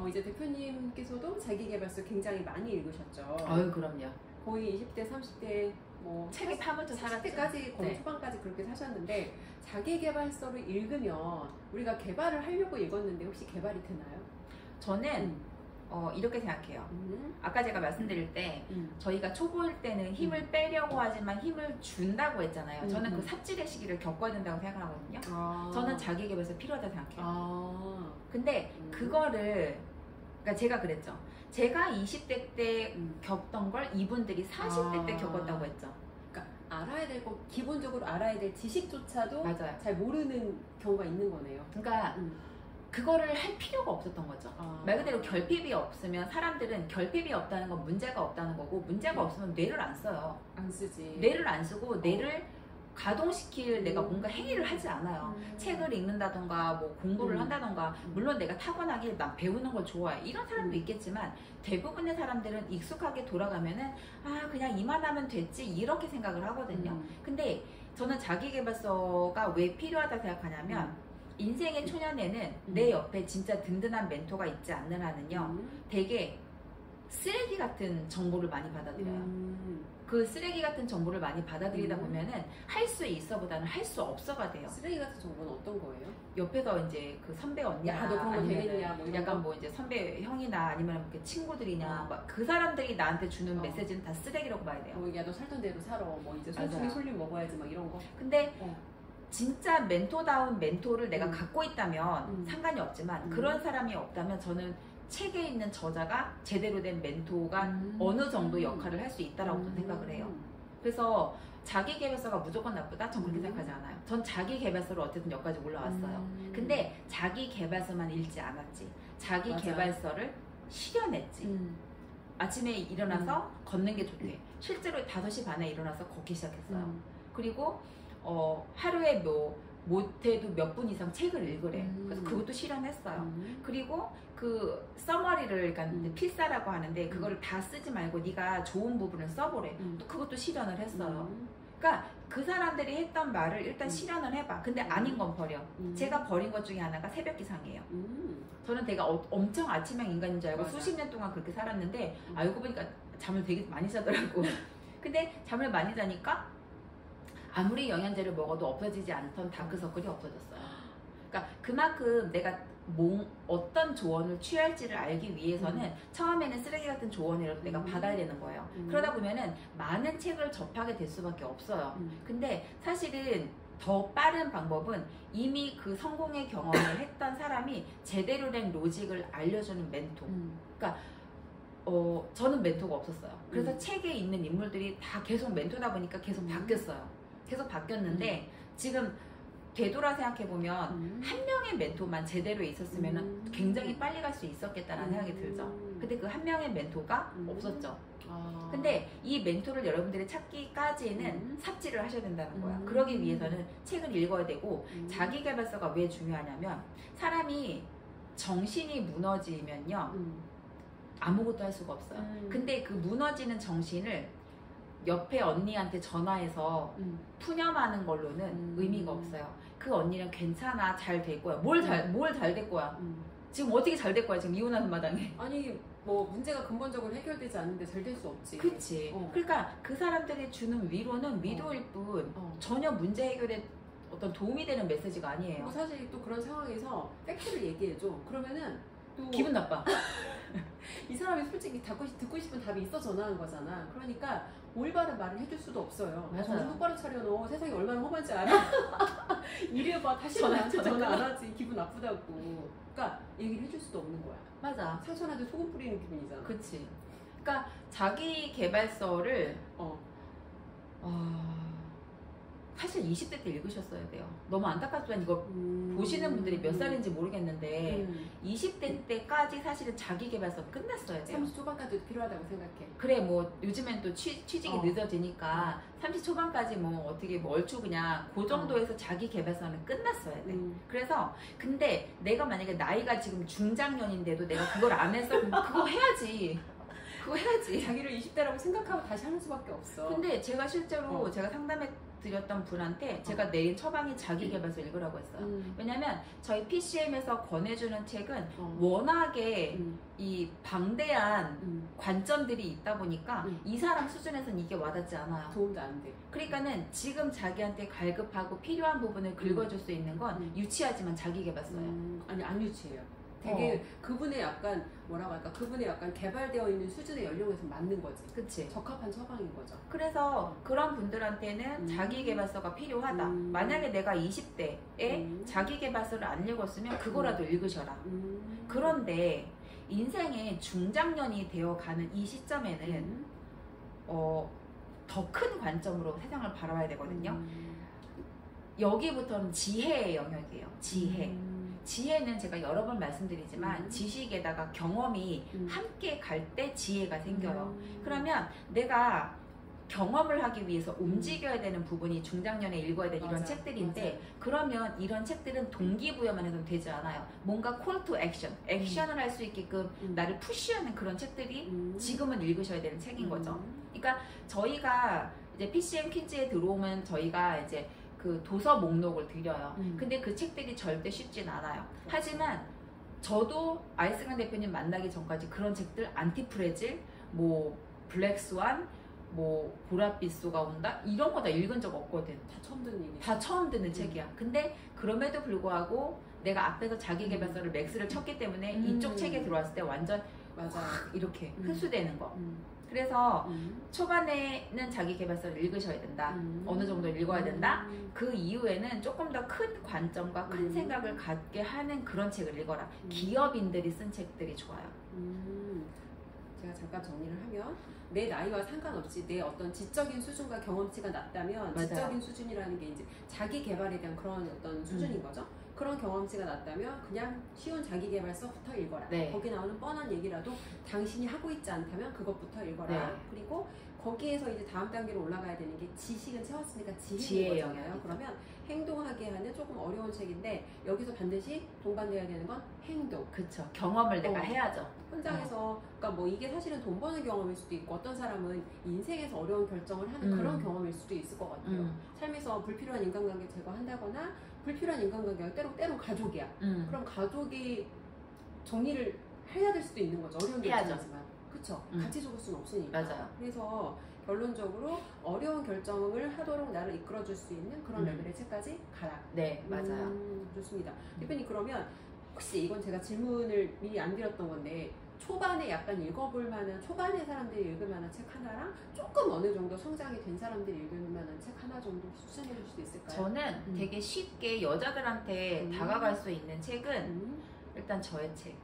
이제 대표님께서도 자기계발서 굉장히 많이 읽으셨죠. 아유, 그럼요. 거의 20대, 30대, 뭐 책에 파묻혀 살았죠. 40대까지 거의 네. 초반까지 그렇게 사셨는데 자기계발서를 읽으면 우리가 개발을 하려고 읽었는데 혹시 개발이 되나요? 저는 이렇게 생각해요. 아까 제가 말씀드릴 때 저희가 초보일 때는 힘을 빼려고 하지만 힘을 준다고 했잖아요. 저는 그 삽질의 시기를 겪어야 된다고 생각하거든요. 저는 자기계발서 필요하다고 생각해요. 근데 그거를 그러니까 제가 그랬죠. 제가 20대 때 겪던 걸 이분들이 40대 때 겪었다고 했죠. 그러니까 알아야 될 거, 기본적으로 알아야 될 지식조차도 맞아요. 잘 모르는 경우가 있는 거네요. 그러니까 그거를 할 필요가 없었던 거죠. 말 그대로 결핍이 없으면 사람들은 결핍이 없다는 건 문제가 없다는 거고, 문제가 없으면 뇌를 안 써요. 안 쓰지. 뇌를 안 쓰고 뇌를 가동시킬 내가 뭔가 행위를 하지 않아요. 책을 읽는다던가 뭐 공부를 한다던가, 물론 내가 타고나게 난 배우는 걸 좋아해, 이런 사람도 있겠지만 대부분의 사람들은 익숙하게 돌아가면은 그냥 이만하면 됐지 이렇게 생각을 하거든요. 근데 저는 자기계발서가 왜 필요하다 생각하냐면 인생의 초년에는 내 옆에 진짜 든든한 멘토가 있지 않는 한은요, 되게 쓰레기 같은 정보를 많이 받아들여요. 그 쓰레기 같은 정보를 많이 받아들이다 보면은 할 수 있어 보다는 할 수 없어가 돼요. 쓰레기 같은 정보는 어떤 거예요? 옆에서 이제 그 선배 언니나 야, 너 그런 거 되겠냐, 뭐 이런 약간 거? 뭐 이제 선배 형이나 아니면 이렇게 친구들이냐, 막 그 사람들이 나한테 주는 메시지는 다 쓰레기라고 봐야 돼요. 야, 너 살던 대로 살아. 뭐 이제 솔직히 솔림 먹어야지, 막 이런 거. 근데 진짜 멘토다운 멘토를 내가 갖고 있다면 상관이 없지만 그런 사람이 없다면 저는 책에 있는 저자가 제대로 된 멘토가 어느 정도 역할을 할 수 있다라고 생각을 해요. 그래서 자기계발서가 무조건 나쁘다? 전 그렇게 생각하지 않아요. 전 자기계발서로 어쨌든 여기까지 올라왔어요. 근데 자기계발서만 읽지 않았지. 자기계발서를 실현했지. 아침에 일어나서 걷는 게 좋대. 실제로 5시 반에 일어나서 걷기 시작했어요. 그리고 하루에 뭐 못해도 몇 분 이상 책을 읽으래. 그래서 그것도 실현했어요. 그리고 그 써머리를, 그러니까 필사라고 하는데 그거를 다 쓰지 말고 네가 좋은 부분을 써보래. 또 그것도 실현을 했어요. 그러니까 그 사람들이 했던 말을 일단 실현을 해봐. 근데 아닌 건 버려. 제가 버린 것 중에 하나가 새벽 기상이에요. 저는 내가 엄청 아침형 인간인 줄 알고 수십 년 동안 그렇게 살았는데 알고 보니까 잠을 되게 많이 자더라고. 근데 잠을 많이 자니까 아무리 영양제를 먹어도 없어지지 않던 다크서클이 없어졌어요. 그러니까 그만큼 내가 어떤 조언을 취할지를 알기 위해서는 처음에는 쓰레기 같은 조언이라도 내가 받아야 되는 거예요. 그러다 보면은 많은 책을 접하게 될 수밖에 없어요. 근데 사실은 더 빠른 방법은 이미 그 성공의 경험을 했던 사람이 제대로 된 로직을 알려주는 멘토. 그러니까 저는 멘토가 없었어요. 그래서 책에 있는 인물들이 다 계속 멘토다 보니까 계속 바뀌었어요. 계속 바뀌었는데 지금 되돌아 생각해보면 한 명의 멘토만 제대로 있었으면 굉장히 빨리 갈 수 있었겠다라는 생각이 들죠. 근데 그 한 명의 멘토가 없었죠. 근데 이 멘토를 여러분들이 찾기까지는 삽질을 하셔야 된다는 거야. 그러기 위해서는 책을 읽어야 되고, 자기계발서가 왜 중요하냐면 사람이 정신이 무너지면요 아무것도 할 수가 없어요. 근데 그 무너지는 정신을 옆에 언니한테 전화해서 푸념하는 걸로는 의미가 없어요. 그 언니는 괜찮아, 잘 될 거야. 뭘 잘 될 거야? 지금 어떻게 잘 될 거야? 지금 이혼하는 마당에. 아니, 뭐 문제가 근본적으로 해결되지 않는데 잘 될 수 없지. 그치. 그러니까 그 사람들이 주는 위로는 위로일 뿐 전혀 문제 해결에 어떤 도움이 되는 메시지가 아니에요. 뭐 사실 또 그런 상황에서 팩트를 얘기해줘. 그러면은 또 기분 나빠. 이 사람이 솔직히 듣고 싶은 답이 있어 전화한 거잖아. 그러니까 올바른 말을 해줄 수도 없어요. 맞아요. 정신 똑바로 차려. 너 세상이 얼마나 험한지 알아? 이래봐. 다시 나한테 전화 안 하지. 기분 나쁘다고. 그러니까 얘기를 해줄 수도 없는 거야. 맞아. 상처나도 소금 뿌리는 기분이잖아. 그치. 그러니까 자기계발서를 사실 20대 때 읽으셨어야 돼요. 너무 안타깝지만 이거 보시는 분들이 몇 살인지 모르겠는데 20대 때까지 사실은 자기계발서 끝냈어야 돼요. 30 초반까지도 필요하다고 생각해. 그래, 뭐 요즘엔 또 취직이 늦어지니까 30 초반까지 뭐 어떻게 뭐 얼추 그냥 그 정도에서 자기계발서는 끝났어야 돼. 그래서 근데 내가 만약에 나이가 지금 중장년인데도 내가 그걸 안 해서 그거 해야지. 그거 해야지. 자기를 20대라고 생각하고 다시 하는 수밖에 없어. 근데 제가 실제로 제가 상담했던 드렸던 분한테 제가 내린 처방이 자기계발서 읽으라고 했어요. 왜냐면 저희 PCM에서 권해주는 책은 워낙에 이 방대한 관점들이 있다 보니까 이 사람 수준에서는 이게 와닿지 않아요. 도움도 안 돼. 그러니까는 지금 자기한테 갈급하고 필요한 부분을 긁어줄 수 있는 건 유치하지만 자기계발서예요. 아니 안 유치해요. 되게 그분의 약간 뭐라고 할까, 그분의 약간 개발되어 있는 수준의 연령에서 맞는 거지. 그치. 적합한 처방인 거죠. 그래서 그런 분들한테는 자기계발서가 필요하다. 만약에 내가 20대에 자기계발서를 안 읽었으면 그거라도 읽으셔라. 그런데 인생의 중장년이 되어가는 이 시점에는 더 큰 관점으로 세상을 바라봐야 되거든요. 여기부터는 지혜의 영역이에요. 지혜. 지혜는 제가 여러 번 말씀드리지만 지식에다가 경험이 함께 갈 때 지혜가 생겨요. 그러면 내가 경험을 하기 위해서 움직여야 되는 부분이 중장년에 읽어야 되는 이런 책들인데, 그러면 이런 책들은 동기부여만 해도 되지 않아요. 뭔가 콜 투 액션, 액션을 할 수 있게끔 나를 푸시하는 그런 책들이 지금은 읽으셔야 되는 책인 거죠. 그러니까 저희가 이제 PCM 퀴즈에 들어오면 저희가 이제 그 도서 목록을 드려요. 근데 그 책들이 절대 쉽진 않아요. 하지만 저도 아이스강 대표님 만나기 전까지 그런 책들, 안티프레질, 뭐 블랙스완, 뭐 보랏빛소가 온다, 이런 거 다 읽은 적 없거든. 다 처음 듣는 얘기. 다 처음 듣는 책이야. 근데 그럼에도 불구하고 내가 앞에서 자기계발서를 맥스를 쳤기 때문에 이쪽 책에 들어왔을 때 완전 맞아 이렇게 흡수되는 거. 그래서 초반에는 자기계발서를 읽으셔야 된다. 어느 정도 읽어야 된다. 그 이후에는 조금 더 큰 관점과 큰 생각을 갖게 하는 그런 책을 읽어라. 기업인들이 쓴 책들이 좋아요. 제가 잠깐 정리를 하면, 내 나이와 상관없이 내 어떤 지적인 수준과 경험치가 낮다면, 맞아요. 지적인 수준이라는 게 이제 자기 개발에 대한 그런 어떤 수준인 거죠. 그런 경험치가 낮다면 그냥 쉬운 자기계발서부터 읽어라. 네. 거기 나오는 뻔한 얘기라도 당신이 하고 있지 않다면 그것부터 읽어라. 네. 그리고 거기에서 이제 다음 단계로 올라가야 되는 게, 지식은 채웠으니까 지혜의 지혜인 거잖아요. 영역이죠. 그러면 행동하게 하는 조금 어려운 책인데, 여기서 반드시 동반돼야 되는 건 행동. 그쵸. 경험을 내가 해야죠. 현장에서, 그러니까 뭐 이게 사실은 돈 버는 경험일 수도 있고, 어떤 사람은 인생에서 어려운 결정을 하는 그런 경험일 수도 있을 것 같아요. 삶에서 불필요한 인간관계 제거한다거나, 불필요한 인간관계가 때로 가족이야. 그럼 가족이 정리를 해야 될 수도 있는 거죠. 어려운 결정이지만. 그쵸? 같이 죽을 수는 없으니까. 맞아요. 그래서 결론적으로 어려운 결정을 하도록 나를 이끌어줄 수 있는 그런 레벨의 책까지 가라. 네, 맞아요. 좋습니다. 대표님, 그러면 혹시 이건 제가 질문을 미리 안 드렸던 건데, 초반에 약간 읽어볼 만한, 초반에 사람들이 읽을 만한 책 하나랑 조금 어느 정도 성장이 된 사람들이 읽을 만한 책 하나 정도 추천해 줄 수 있을까요? 저는 되게 쉽게 여자들한테 다가갈 수 있는 책은 일단 저의 책.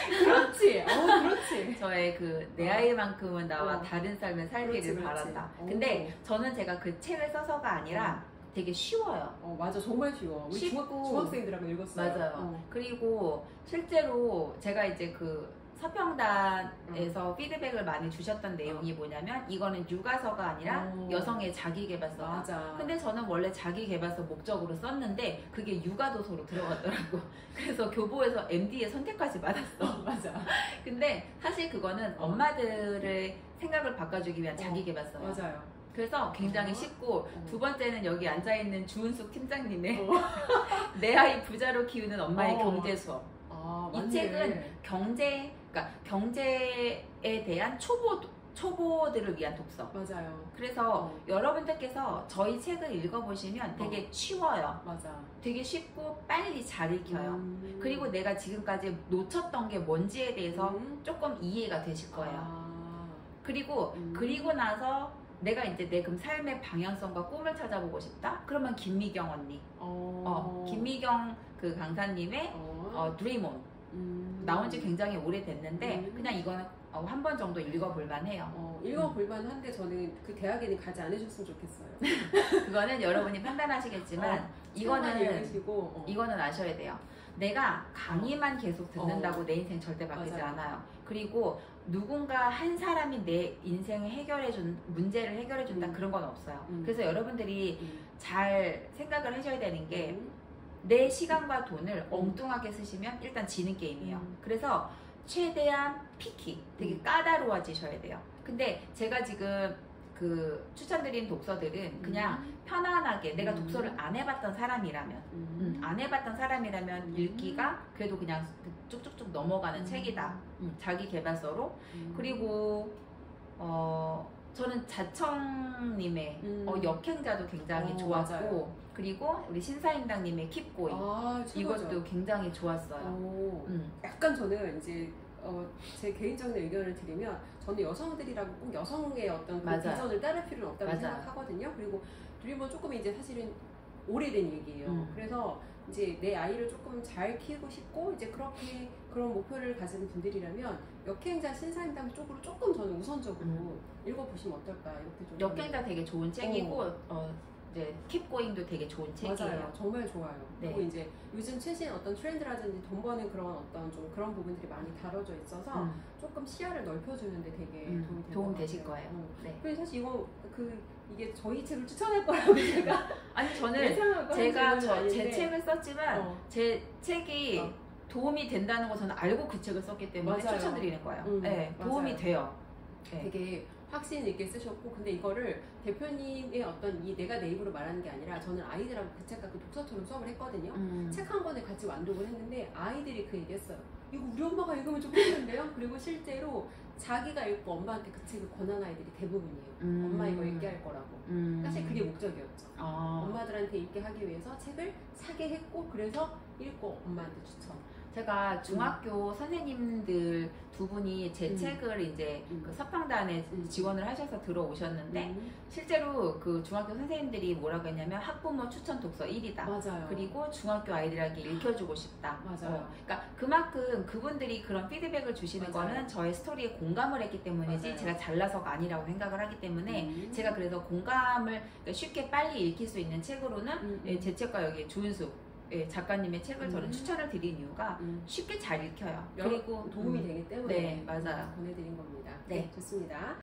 그렇지. 그렇지. 저의 그 내 아이만큼은 나와 다른 삶을 살기를 그렇지. 바란다. 근데 저는 제가 그 책을 써서가 아니라 되게 쉬워요. 맞아. 정말 쉬워. 우리 쉽고 중학생들하고 읽었어요. 맞아요. 그리고 실제로 제가 이제 그 서평단에서 피드백을 많이 주셨던 내용이 뭐냐면, 이거는 육아서가 아니라 여성의 자기계발서다. 맞아. 근데 저는 원래 자기계발서 목적으로 썼는데 그게 육아도서로 들어갔더라고. 그래서 교보에서 MD의 선택까지 받았어. 맞아. 근데 사실 그거는 엄마들의 생각을 바꿔주기 위한 자기계발서예요. 맞아요. 그래서 굉장히 쉽고, 두 번째는 여기 앉아있는 주은숙 팀장님의 내 아이 부자로 키우는 엄마의 경제 수업. 이 책은 그러니까 경제에 대한 초보들을 위한 독서. 맞아요. 그래서 여러분들께서 저희 책을 읽어보시면 되게 쉬워요. 맞아. 되게 쉽고 빨리 잘 읽혀요. 그리고 내가 지금까지 놓쳤던 게 뭔지에 대해서 조금 이해가 되실 거예요. 그리고 나서 내가 이제 내 그럼 삶의 방향성과 꿈을 찾아보고 싶다? 그러면 김미경 언니. 김미경 그 강사님의 Dream On. 나온 지 굉장히 오래됐는데 그냥 이거는 한 번 정도 읽어볼만 해요. 읽어볼만 한데 저는 그 대학에는 가지 않으셨으면 좋겠어요. 그거는 여러분이 판단하시겠지만 이거는 아셔야 돼요. 내가 강의만 계속 듣는다고 내 인생 절대 바뀌지 않아요. 그리고 누군가 한 사람이 내 인생을 문제를 해결해준다, 그런 건 없어요. 그래서 여러분들이 잘 생각을 하셔야 되는 게, 내 시간과 돈을 엉뚱하게 쓰시면 일단 지는 게임이에요. 그래서 최대한 피키, 되게 까다로워지셔야 돼요. 근데 제가 지금 그 추천드린 독서들은 그냥 편안하게 내가 독서를 안 해봤던 사람이라면 안 해봤던 사람이라면 읽기가 그래도 그냥 쭉쭉쭉 넘어가는 책이다. 자기 개발서로. 그리고 저는 자청님의 역행자도 굉장히 좋았고 맞아요. 그리고 우리 신사임당님의 킵고잉 이것도 굉장히 좋았어요. 약간 저는 이제 제 개인적인 의견을 드리면 저는 여성들이라고 꼭 여성의 어떤 그 비전을 따를 필요는 없다고 생각하거든요. 그리고 드림은 조금 이제 사실은 오래된 얘기예요. 그래서 이제 내 아이를 조금 잘 키우고 싶고 이제 그렇게 그런 목표를 가진 분들이라면 역행자 신사임당 쪽으로 조금 저는 우선적으로 읽어보시면 어떨까 이렇게 좀. 역행자 되게 좋은 책이고 이제 킵고잉도 되게 좋은 책이에요. 맞아요. 정말 좋아요. 네. 그리고 이제 요즘 최신 어떤 트렌드라든지 돈 버는 그런 어떤 좀 그런 부분들이 많이 다뤄져 있어서 조금 시야를 넓혀주는데 되게 도움 되실 거예요. 네. 그래서 사실 이게 저희 책을 추천할 거라고 제가 아니 저는 제가 제 책을 썼지만 제 책이 도움이 된다는 거 저는 알고 그 책을 썼기 때문에 맞아요. 추천드리는 거예요. 네, 맞아요. 도움이 돼요. 네. 되게 확신 있게 쓰셨고 근데 이거를 대표님의 어떤 내가 내 입으로 말하는 게 아니라 저는 아이들하고 그 책 갖고 독서토론 수업을 했거든요. 책 한 권을 같이 완독을 했는데 아이들이 그 얘기했어요. 이거 우리 엄마가 읽으면 좋겠는데요. 그리고 실제로 자기가 읽고 엄마한테 그 책을 권한 아이들이 대부분이에요. 엄마 이거 읽게 할 거라고. 사실 그게 목적이었죠. 엄마들한테 읽게 하기 위해서 책을 사게 했고 그래서 읽고 엄마한테 추천. 제가 중학교 선생님들 두 분이 제 책을 이제 그 서평단에 지원을 하셔서 들어오셨는데 실제로 그 중학교 선생님들이 뭐라고 했냐면 학부모 추천 독서 1위다. 맞아요. 그리고 중학교 아이들에게 읽혀주고 싶다. 맞아요. 그러니까 그만큼 그분들이 그런 피드백을 주시는 거는 저의 스토리에 공감을 했기 때문이지 맞아요. 제가 잘나서가 아니라고 생각을 하기 때문에 제가 그래서 공감을 쉽게 빨리 읽힐 수 있는 책으로는 제 책과 여기 주은숙 작가님의 책을 저는 추천을 드린 이유가 쉽게 잘 읽혀요. 그리고 도움이 되기 때문에 네, 맞아요. 보내드린 겁니다. 네. 좋습니다.